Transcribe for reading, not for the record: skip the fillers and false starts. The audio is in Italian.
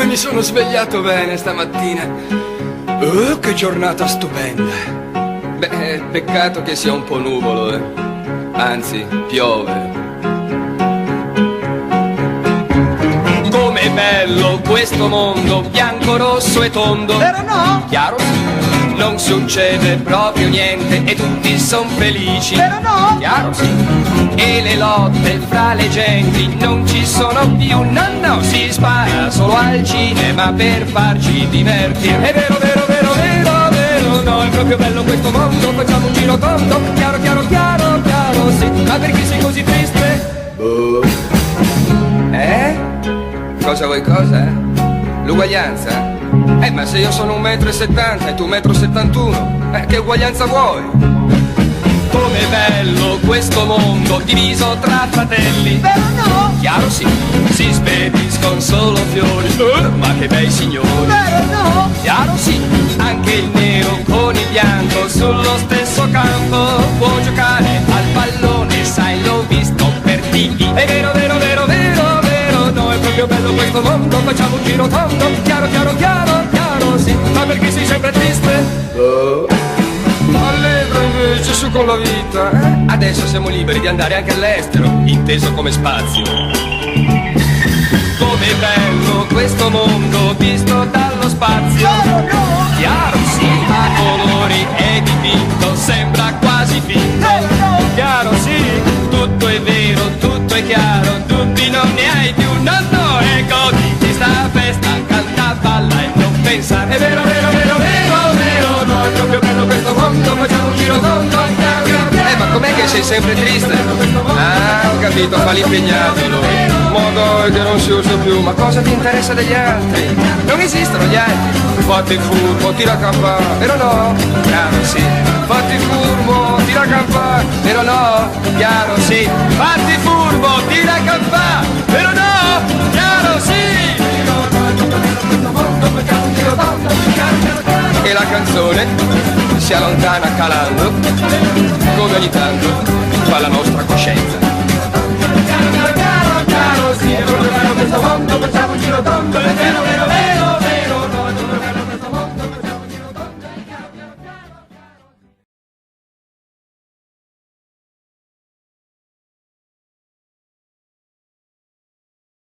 mi sono svegliato bene stamattina. Oh, che giornata stupenda. Beh, peccato che sia un po' nuvolo, eh. Anzi, piove. Com'è bello questo mondo, bianco, rosso e tondo. Vero no? Chiaro? Non succede proprio niente e tutti son felici. Vero no? Chiaro? E le lotte fra le genti non ci sono più. No, no, si spara solo al cinema per farci divertire. È vero, vero, vero, vero, vero. No, è proprio bello questo mondo. Facciamo un giro tondo. Chiaro, chiaro, chiaro, chiaro, sì. Ma perché sei così triste? Boh. Cosa vuoi cosa? L'uguaglianza? Ma se io sono 1,70 m e tu 1,71 m, che uguaglianza vuoi? Com'è bello questo mondo diviso tra fratelli. Vero no? Chiaro sì, si spediscono solo fiori, ma che bei signori. Vero no? Chiaro sì, anche il nero con il bianco sullo stesso campo può giocare al pallone, sai l'ho visto per TV. È vero, vero, vero, vero, vero, no, è proprio bello questo mondo, facciamo un giro tondo, chiaro, chiaro, chiaro, chiaro, sì, ma perché sei sempre triste? Allegro invece, su con la vita, eh? Adesso siamo liberi di andare anche all'estero, inteso come spazio. Com'è bello questo mondo visto dallo spazio. Chiaro sì, a colori è dipinto, sembra quasi finto. Chiaro sì, tutto è vero, tutto è chiaro, dubbi non ne hai più. No, no, e goditi sta festa, canta, balla e non pensa. È vero, vero, vero, vero, vero, no, è proprio bello questo mondo, facciamo un giro tondo. Ma com'è che sei sempre triste? Ah, ho capito, fa l'impegnato lui. Modo che non si usa più, ma cosa ti interessa degli altri? Non esistono gli altri. Fatti furbo, tira a campare, vero no? Chiaro sì. Fatti furbo, tira a campare, vero no? Chiaro sì. Fatti furbo, tira a campare, vero no? Chiaro sì. E la canzone si allontana calando, come ogni tanto fa la nostra coscienza. Chiaro, chiaro, chiaro, sì, è proprio bello questo mondo, facciamo un giro tondo.